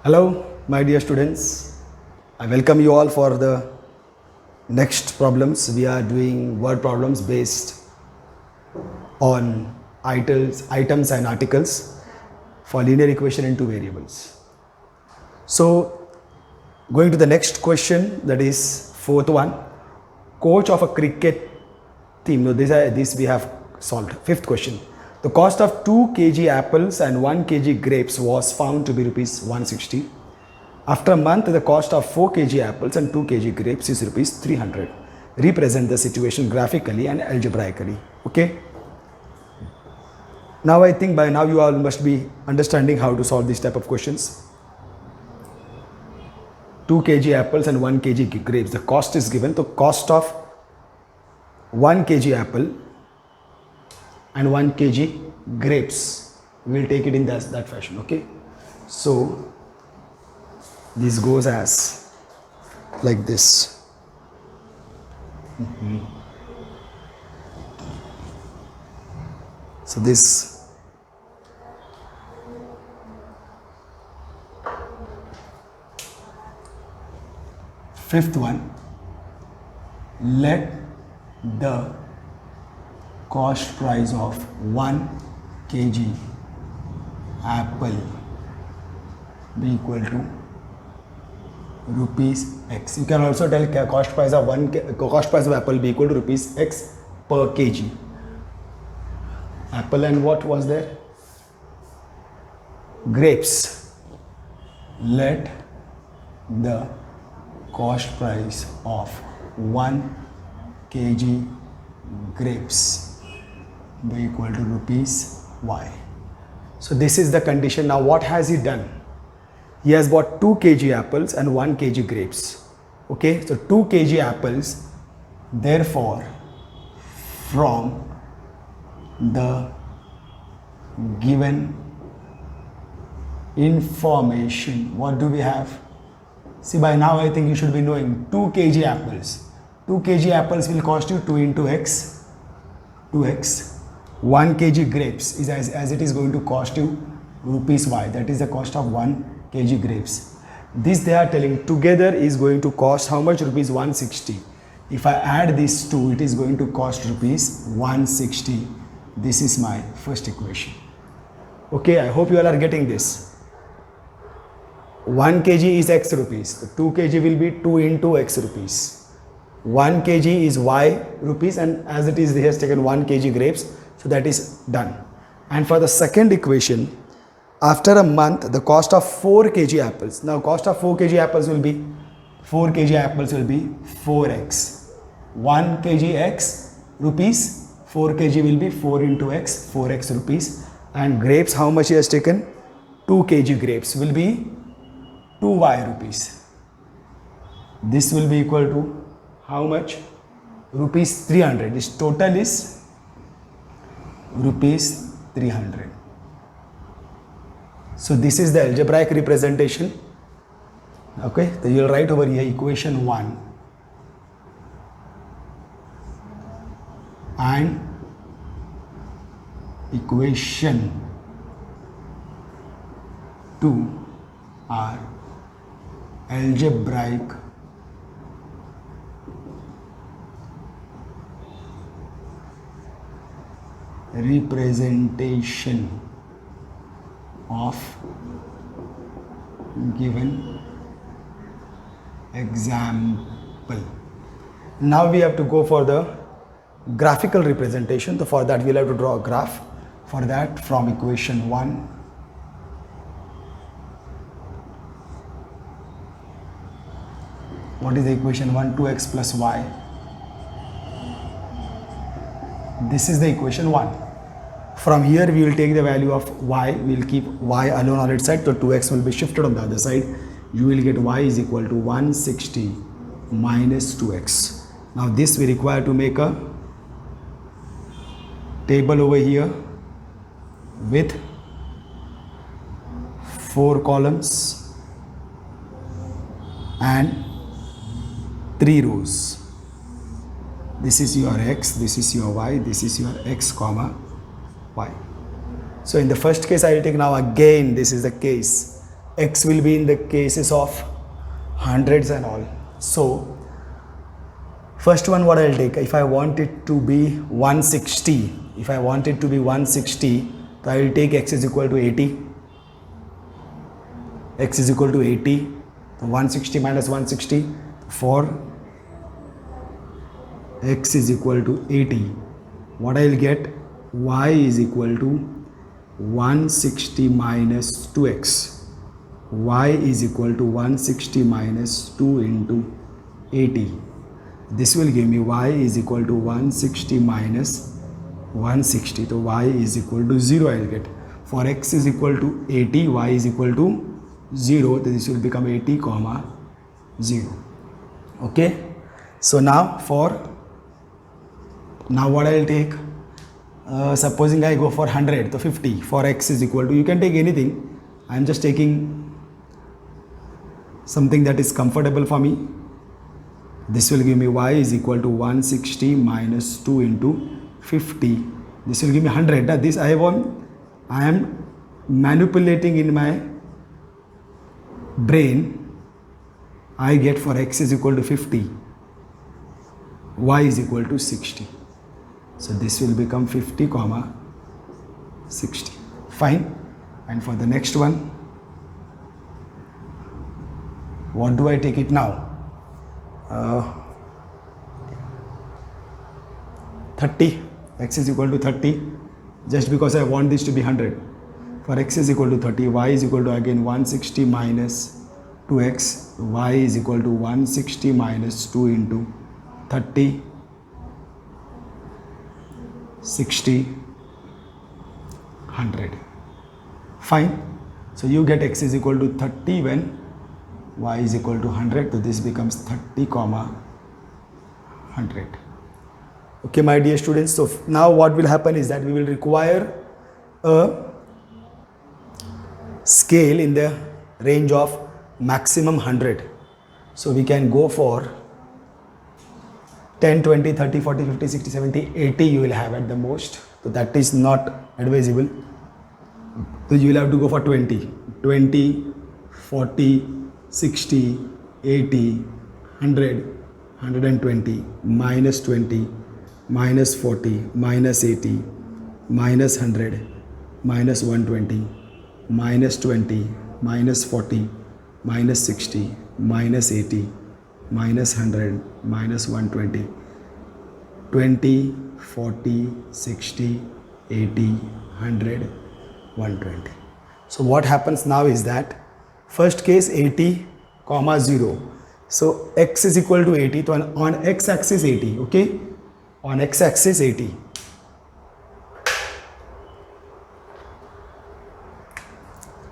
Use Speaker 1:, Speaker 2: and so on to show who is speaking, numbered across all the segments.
Speaker 1: Hello, my dear students. I welcome you all for the next problems. We are doing word problems based on items and articles for linear equation in two variables. So, going to the next question, that is fourth one. Coach of a cricket team. No, this we have solved. Fifth question. The cost of 2 kg apples and 1 kg grapes was found to be rupees 160. After a month, the cost of 4 kg apples and 2 kg grapes is rupees 300. Represent the situation graphically and algebraically. Okay. Now I think by now you all must be understanding how to solve this type of questions. 2 kg apples and 1 kg grapes. The cost is given. The cost of 1 kg apple and 1 kg grapes. We will take it in that fashion. Okay. So this goes as like this. So this fifth one, let the cost price of 1 kg apple be equal to rupees X. You can also tell cost price of apple be equal to rupees X per kg. Apple and what was there? Grapes. Let the cost price of 1 kg grapes be equal to rupees Y. So this is the condition. Now what has he done? He has bought 2 kg apples and 1 kg grapes. Okay, so 2 kg apples. Therefore, from the given information, what do we have? See, by now I think you should be knowing 2 kg apples. 2 kg apples will cost you 2 into x, 2x. 1 kg grapes is as it is going to cost you rupees Y. That is the cost of 1 kg grapes. This they are telling together is going to cost how much? Rupees 160. If I add these two, it is going to cost rupees 160. This is my first equation. Okay, I hope you all are getting this. 1 kg is x rupees. The 2 kg will be 2 into x rupees. 1 kg is y rupees, and as it is, he has taken 1 kg grapes. So that is done. And for the second equation, after a month, the cost of 4 kg apples. Now cost of 4 kg apples will be 4x. 1 kg x rupees, 4 kg will be 4 into x, 4x rupees. And grapes, how much he has taken? 2 kg grapes will be 2y rupees. This will be equal to how much? Rupees 300. This total is rupees 300. So this is the algebraic representation. Okay, so you will write over here equation 1 and equation 2 are algebraic representation of given example. Now we have to go for the graphical representation. So for that we will have to draw a graph. For that, from equation 1, what is the equation 1? 2x plus y. This is the equation 1. From here we will take the value of y. We will keep y alone on its side. So 2x will be shifted on the other side. You will get y is equal to 160 minus 2x. Now this we require to make a table over here with 4 columns and 3 rows. This is your x, this is your y, this is your x comma y. So in the first case I will take now again, this is the case, x will be in the cases of hundreds and all. So first one, what I'll take, if I want it to be 160, if I want it to be 160, so I will take x is equal to 80. X is equal to 80. 160 minus 160, for x is equal to 80. What I will get, y is equal to 160 minus 2x. Y is equal to 160 minus 2 into 80. This will give me y is equal to 160 minus 160. So y is equal to 0 I will get. For x is equal to 80, y is equal to 0. This will become 80 comma 0. Okay. So now what I will take, supposing I go for 100, so 50 for x is equal to, you can take anything. I am just taking something that is comfortable for me. This will give me y is equal to 160 minus 2 into 50. This will give me 100. Now this I am manipulating in my brain. I get for x is equal to 50, y is equal to 60. So this will become 50 comma 60. Fine. And for the next one, what do I take it now? 30. X is equal to 30, just because I want this to be 100. For x is equal to 30, y is equal to again 160 minus 2x, y is equal to 160 minus 2 into 30, 60, 100. Fine. So you get x is equal to 30 when y is equal to 100. So this becomes 30 comma 100. Okay, my dear students. So now what will happen is that we will require a scale in the range of maximum 100. So we can go for 10, 20, 30, 40, 50, 60, 70, 80 you will have at the most. So that is not advisable. So you will have to go for 20, 40, 60, 80, 100, 120, minus 20, minus 40, minus 80, minus 100, minus 120, minus 20, minus 40, minus 60, minus 80, minus 100, minus 120, 20, 40, 60, 80, 100, 120. So what happens now is that first case 80 comma 0. So x is equal to 80. So on x axis 80. Okay. On x axis 80.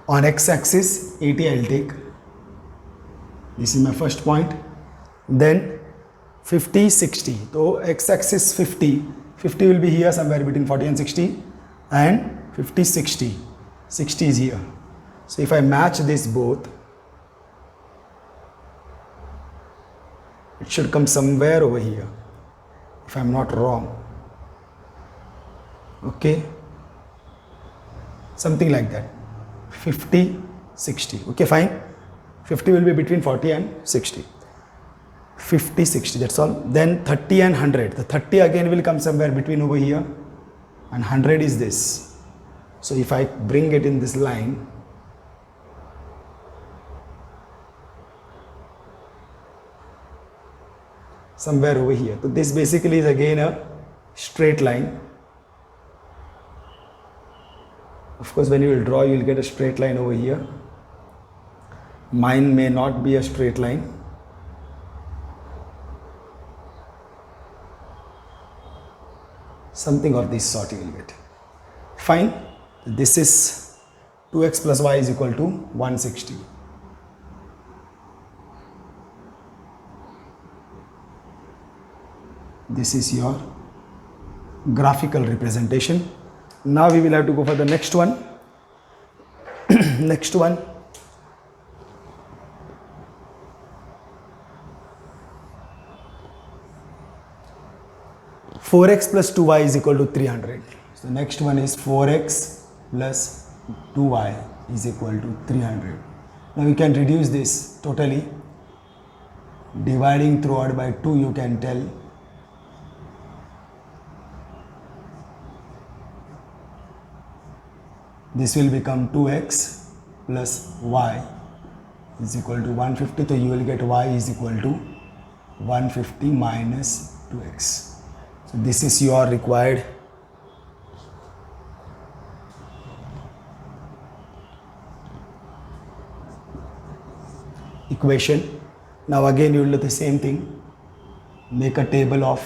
Speaker 1: On x axis 80 I will take. This is my first point. Then 50, 60. So x axis 50. 50 will be here somewhere between 40 and 60. And 50, 60. 60 is here. So if I match this both, it should come somewhere over here, if I am not wrong. Okay. Something like that. 50, 60. Okay, fine. 50 will be between 40 and 60. 50, 60, that's all. Then 30 and 100. The 30 again will come somewhere between over here. And 100 is this. So if I bring it in this line, somewhere over here. So this basically is again a straight line. Of course, when you will draw, you will get a straight line over here. Mine may not be a straight line. Something of this sort you will get. Fine. This is 2x plus y is equal to 160. This is your graphical representation. Now we will have to go for the next one. Next one. Four x plus 2y is equal to 300. So next one is 4x plus 2y is equal to 300. Now you can reduce this totally. Dividing throughout by 2, you can tell. This will become 2x plus y is equal to 150. So you will get y is equal to 150 minus 2x. So this is your required equation. Now again you will do the same thing. Make a table of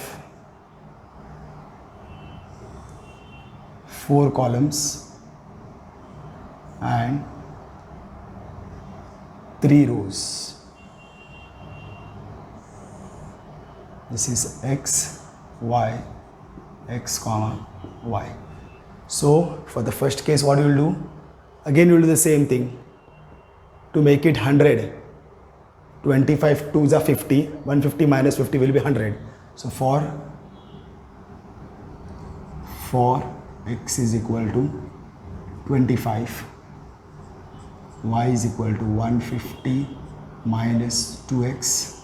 Speaker 1: 4 columns and 3 rows. This is x, y, x comma y. So for the first case, what you will do? Again you will do the same thing. To make it 100, 25 2s are 50, 150 minus 50 will be 100. So for x is equal to 25, y is equal to 150 minus 2x,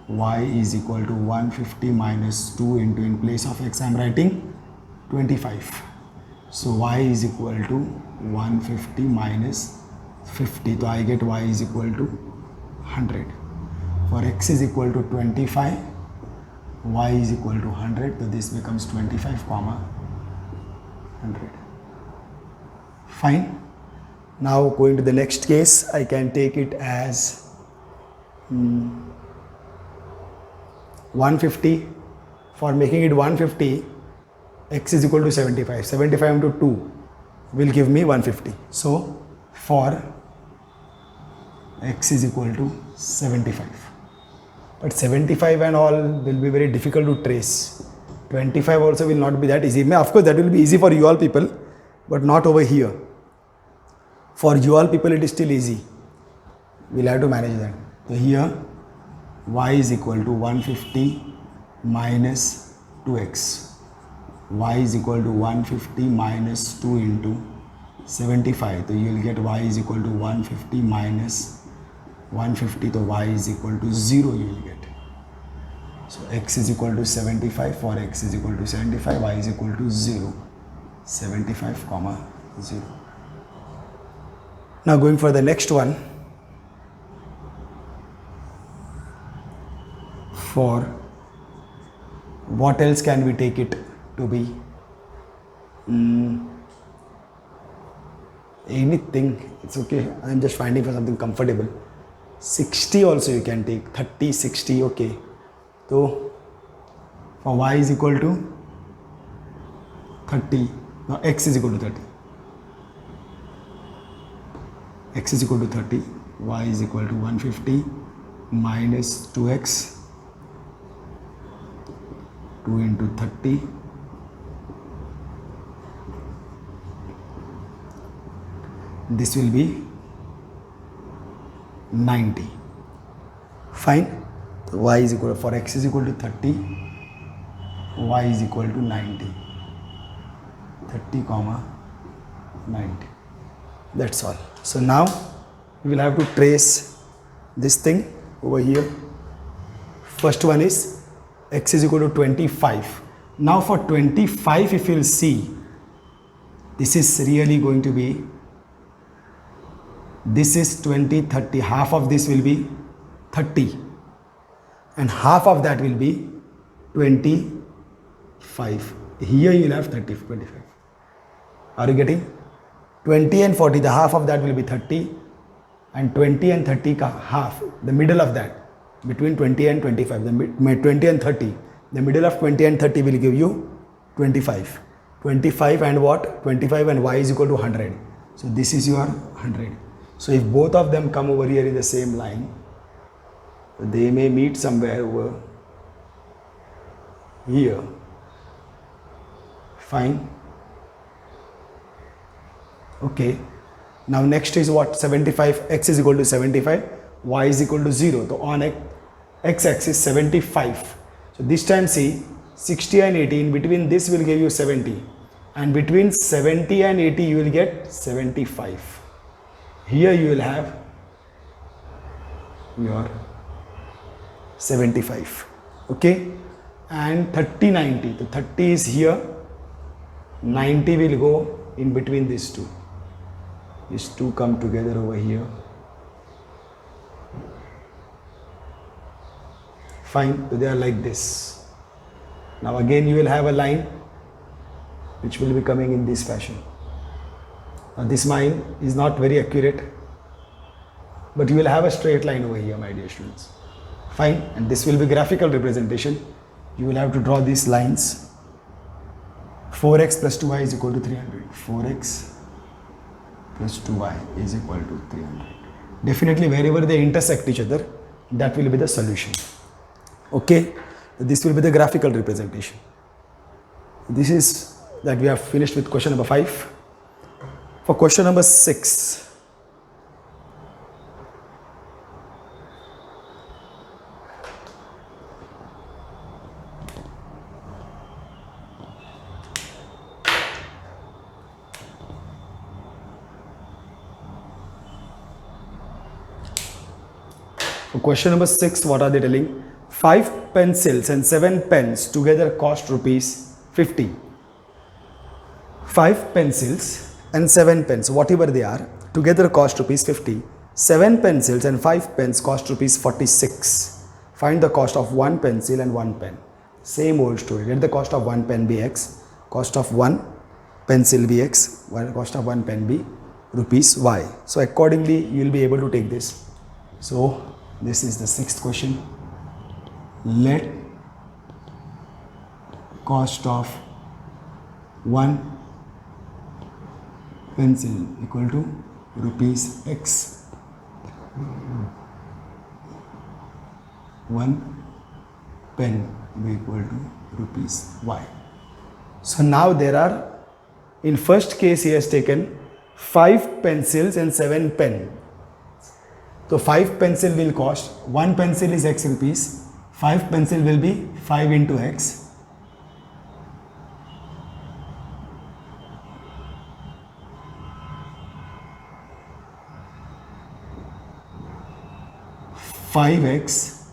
Speaker 1: y is equal to 150 minus 2 into, in place of x I am writing 25. So y is equal to 150 minus 50. So I get y is equal to 100. For x is equal to 25, y is equal to 100. So this becomes 25 comma 100. Fine. Now going to the next case, I can take it as 150. For making it 150, x is equal to 75. 75 into 2 will give me 150. So for x is equal to 75. But 75 and all will be very difficult to trace. 25 also will not be that easy. Of course, that will be easy for you all people, but not over here. For you all people, it is still easy. We'll have to manage that. So here, y is equal to 150 minus 2x. Y is equal to 150 minus 2 into 75. So you will get y is equal to 150 minus 150. So y is equal to 0 you will get. So x is equal to 75. For x is equal to 75, y is equal to 0. 75 comma 0. Now going for the next one. For what else can we take it to be? Anything, it's okay. I'm just finding for something comfortable. 60 also you can take, 30, 60, okay. So for y is equal to 30, now x is equal to 30. X is equal to 30, y is equal to 150 minus 2x, 2 into 30. This will be 90. Fine. So y is equal, for x is equal to 30, y is equal to 90. 30 comma 90. That's all. So now we will have to trace this thing over here. First one is x is equal to 25. Now for 25, if you will see, this is really going to be, this is 20, 30, half of this will be 30 and half of that will be 25. Here you will have 30, 25. Are you getting? 20 and 40, the half of that will be 30 and 20 and 30 ka half, the middle of that, between 20 and 25, the 20 and 30, the middle of 20 and 30 will give you 25. 25 and what? 25 and y is equal to 100. So this is your 100. So if both of them come over here in the same line, they may meet somewhere over here. Fine. Okay. Now next is what? 75. X is equal to 75. Y is equal to 0. So on x-axis 75. So this time see 60 and 80. In between this will give you 70. And between 70 and 80 you will get 75. Here you will have your 75. Okay, and 30 90. The 30 is here, 90 will go in between these two. These two come together over here. Fine, so they are like this. Now again you will have a line which will be coming in this fashion. Now this line is not very accurate, but you will have a straight line over here, my dear students. Fine, and this will be graphical representation. You will have to draw these lines. 4x plus 2y is equal to 300. 4x plus 2y is equal to 300. Definitely wherever they intersect each other, that will be the solution. Okay, this will be the graphical representation. This is that we have finished with question number 5. For question number 6, question number 6, what are they telling? 5 pencils and 7 pens together cost rupees 50. 5 pencils and 7 pens, whatever they are, together cost rupees 50. 7 pencils and 5 pens cost rupees 46. Find the cost of 1 pencil and 1 pen. Same old story. Let the cost of 1 pen be x, cost of 1 pencil be x, cost of 1 pen be rupees y. So accordingly you will be able to take this. So this is the 6th question. Let cost of 1 pencil equal to rupees x, 1 pen be equal to rupees y. So now there are, in first case he has taken 5 pencils and 7 pen. So 5 pencil will cost, 1 pencil is x rupees, 5 pencil will be 5 into x. Five x,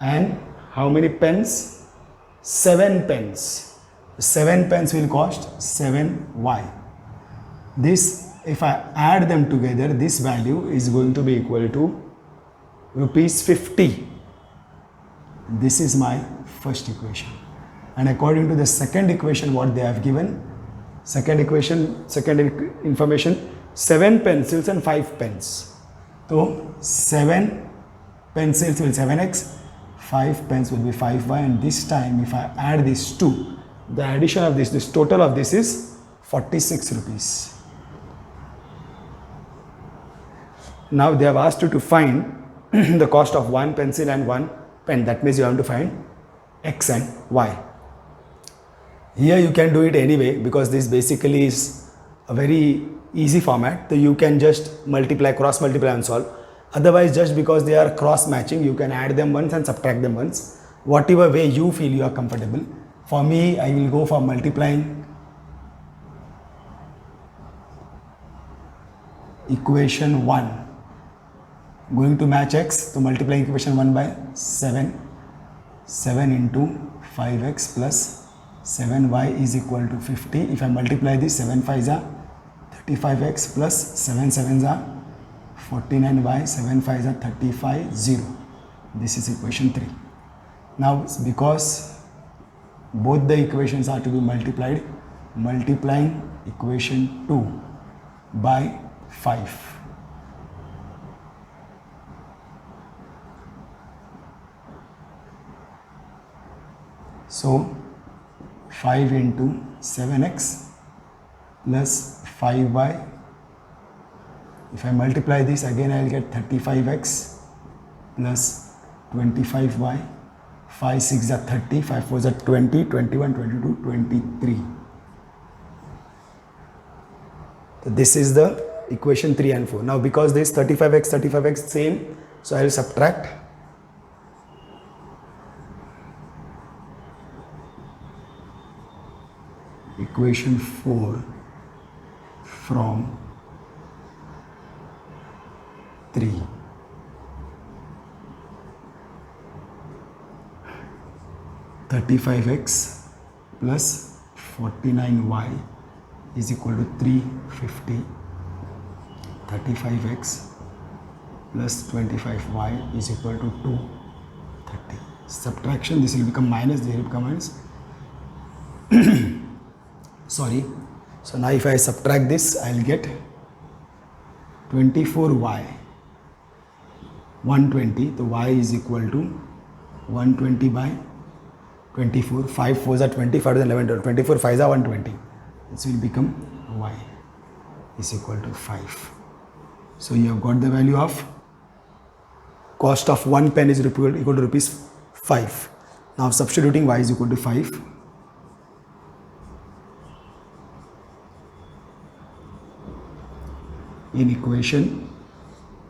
Speaker 1: and how many pens? 7 pens. 7 pens will cost 7y. This, if I add them together, this value is going to be equal to rupees 50. This is my first equation. And according to the second equation, what they have given, second information, 7 pencils and 5 pens. So 7 pencils will 7x, 5 pens will be 5y, and this time if I add these two, the addition of this total of this is 46 rupees. Now they have asked you to find the cost of 1 pencil and 1 pen. That means you have to find x and y. Here you can do it anyway, because this basically is a very easy format. So you can just multiply, cross multiply and solve. Otherwise, just because they are cross matching, you can add them once and subtract them once. Whatever way you feel you are comfortable. For me, I will go for multiplying equation 1. Going to match x, so multiplying equation 1 by 7. 7 into 5x plus 7y is equal to 50. If I multiply this, 7 5s are 35x plus 7 7s are 49y, 7 5s are 35, 0. This is equation 3. Now because both the equations are to be multiplied, multiplying equation 2 by 5. So 5 into 7x plus 5y. If I multiply this again, I will get 35x plus 25y. 5 6 are 30, 5 4 are 20, 21, 22, 23. So this is the equation 3 and 4. Now because this 35x same, so I will subtract. Equation 4 from 3. 35x plus 49y is equal to 350. 35x plus 25y is equal to 230. Subtraction, this will become minus, this will become minus. Sorry. So now if I subtract this, I will get 24y 120. So y is equal to 120 by 24. 5 4s are 20, 5 is 11, 12. 24 5s are 120. This will become y is equal to 5. So you have got the value of cost of 1 pen is equal to rupees 5. Now substituting y is equal to 5. In equation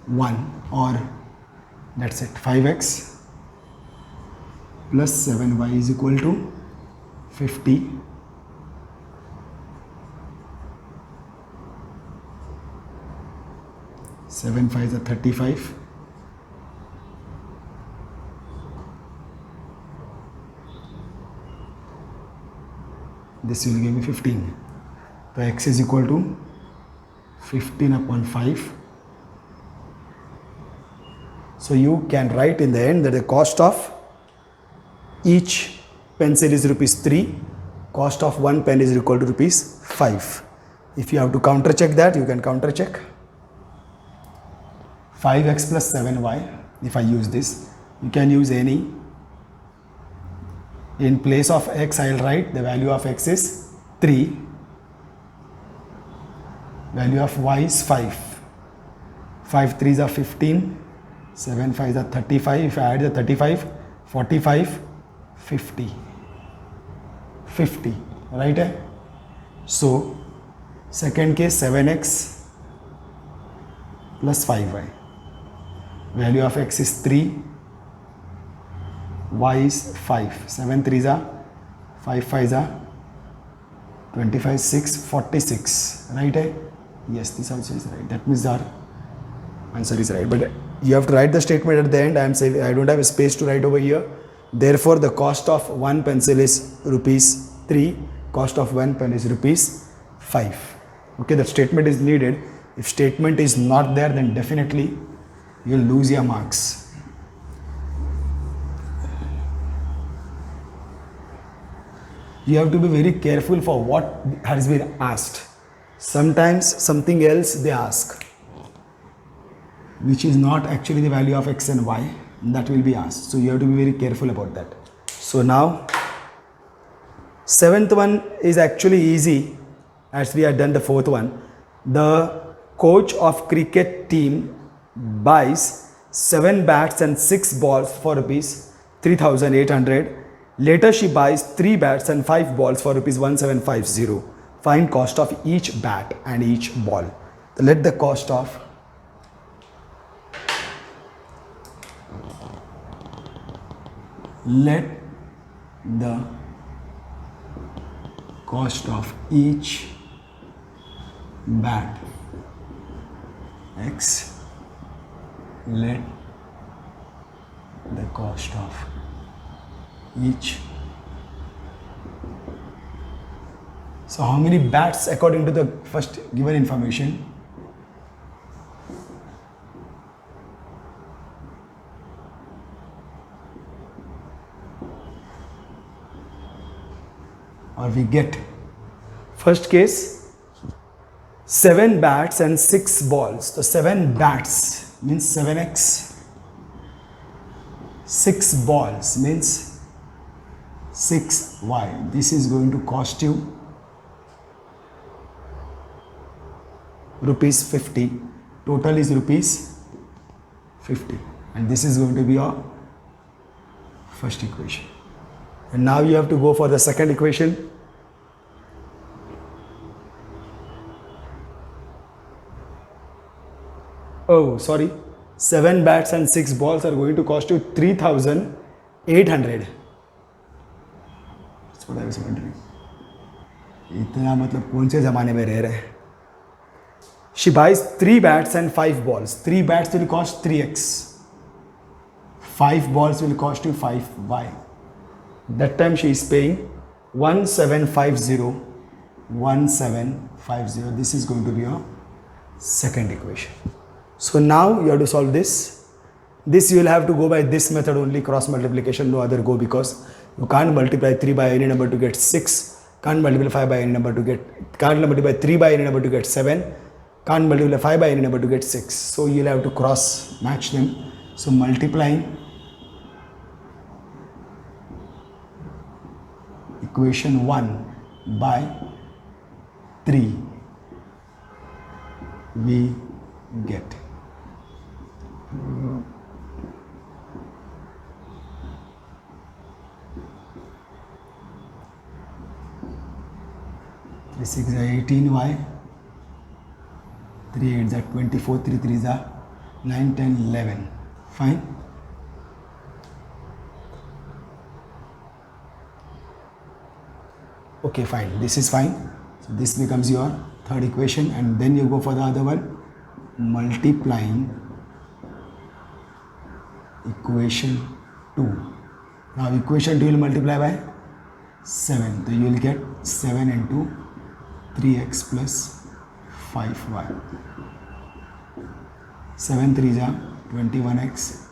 Speaker 1: 1, or that's it, 5x plus 7y is equal to 50. Seven 5s are 35. This will give me 15. So x is equal to 15 upon 5. So you can write in the end that the cost of each pencil is rupees 3, cost of one pen is equal to rupees 5. If you have to counter check that, you can counter check. 5x plus 7y, if I use this, you can use any. In place of x, I will write the value of x is 3, value of y is 5. 5 3s are 15, 7 5s are 35. If I add the 35, 45, 50. 50, right? So, second case 7x plus 5y. Value of x is 3, y is 5. 7 3s are 5 5s are 25, 6, 46, right? Yes, this also is right. That means our answer is right. But you have to write the statement at the end. I am saying I don't have a space to write over here. Therefore, the cost of one pencil is rupees 3. Cost of one pen is rupees 5. Okay, that statement is needed. If statement is not there, then definitely you will lose your marks. You have to be very careful for what has been asked. Sometimes something else they ask, which is not actually the value of x and y, that will be asked. So you have to be very careful about that. So now, seventh one is actually easy, as we had done the fourth one. The coach of cricket team buys 7 bats and 6 balls for rupees 3,800. Later she buys 3 bats and 5 balls for rupees 1,750. Find cost of each bat and each ball. So let the cost of each bat x, let the cost of each. So how many bats according to the first given information? Or we get, first case 7 bats and 6 balls. So 7 bats means 7x, 6 balls means 6y. This is going to cost you rupees 50. Total is rupees 50, and this is going to be your first equation. And now you have to go for the second equation. Oh, sorry. 7 bats and 6 balls are going to cost you 3,800. That's what I was wondering. इतना मतलब कौन से ज़माने में रह रहे हैं? She buys 3 bats and 5 balls. 3 bats will cost 3x. 5 balls will cost you 5y. That time she is paying 1750. 1750. This is going to be your second equation. So now you have to solve this. This you will have to go by this method only, cross multiplication, no other go, because you can't multiply 3 by any number to get 6, can't multiply 5 by any number to get, can't multiply 3 by any number to get 7, can't multiply 5 by any number to get 6. So you'll have to cross match them. So multiplying equation 1 by 3, we get this is 18y, 3 8s are 24, 3 3s are 9, 10, 11. Fine. Okay, fine. This is fine. So this becomes your third equation, and then you go for the other one, multiplying equation 2. Now equation 2 will multiply by 7. So you will get 7 into 3x plus 5y. 7 3s are 21x.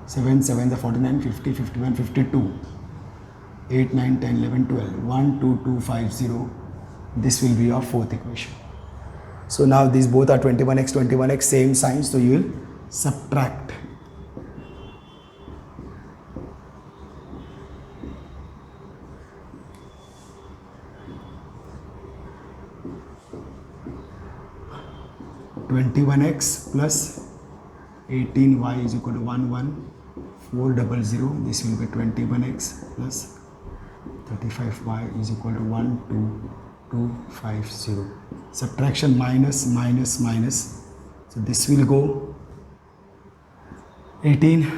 Speaker 1: 7 7 are 49, 50, 51, 52. 8, 9, 10, 11, 12. 1, 2, 2, 5, 0. This will be your fourth equation. So now these both are 21x, 21x, same sign. So you will subtract. (21x) plus 18y is equal to 11400. This will be 21x plus 35y is equal to 12250. Subtraction minus minus minus. So this will go 18,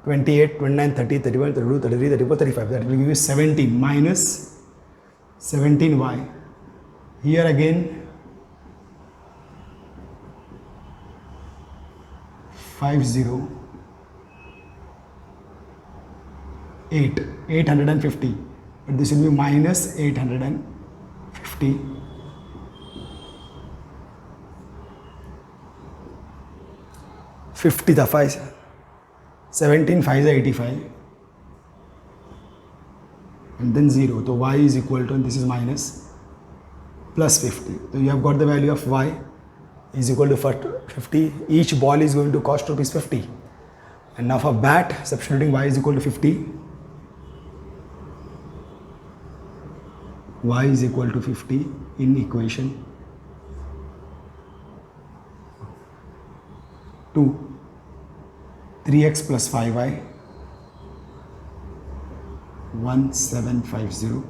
Speaker 1: 28, 29, 30, 31, 32, 33, 34, 35. That will give you 17 minus 17y. Here again 850, but this will be minus 850. 50 the 5, 17 5 is 85, and then 0. So y is equal to, and this is minus, plus 50. So you have got the value of y is equal to 50. Each ball is going to cost rupees 50. And now for bat, substituting y is equal to 50. Y is equal to 50 in equation 2. 3x plus 5y, 1750.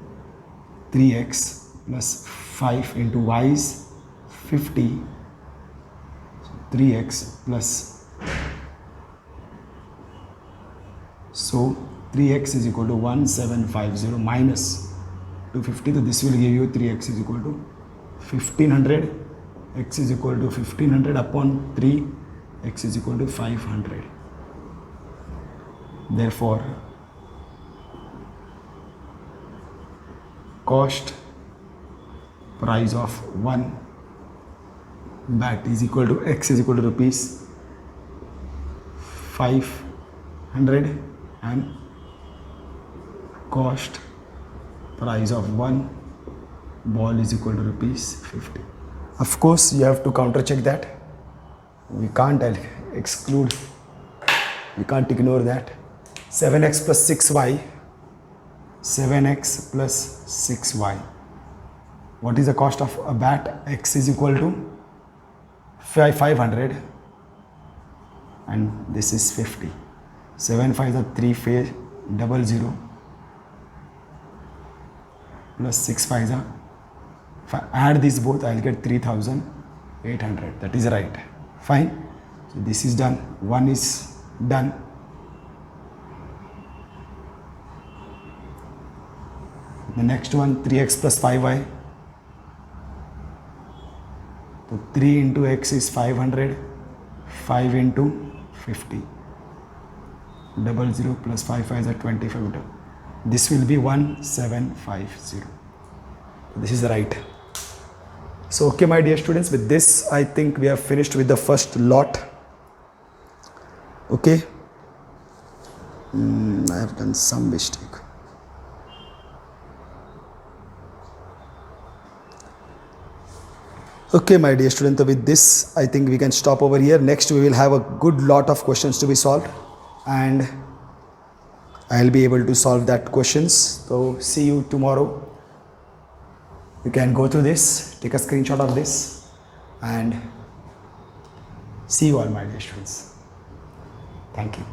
Speaker 1: 3x plus 5 into y is 50. 3x plus, so 3x is equal to 1750 minus 250. So this will give you 3x is equal to 1500. X is equal to 1500 upon 3. X is equal to 500. Therefore, cost price of one bat is equal to, x is equal to rupees 500, and cost price of one ball is equal to rupees 50. Of course, you have to counter check that. We can't exclude, we can't ignore that. 7x plus 6y, 7x plus 6y. What is the cost of a bat? X is equal to 500, and this is 50. 7 5 is 3 00 plus 6 5 is, if I add these both, I will get 3800. That is right. Fine. So this is done. One is done. The next one, 3x plus 5y. So 3 into x is 500, 5 into 50. 00 plus 5 5 is 25 meter. This will be 1750. This is the right. So okay, my dear students, with this I think we have finished with the first lot. Okay. I have done some mistake. Okay, my dear student, so with this I think we can stop over here. Next we will have a good lot of questions to be solved, and I'll be able to solve that questions. So see you tomorrow. You can go through this, take a screenshot of this, and see you all, my dear students. Thank you.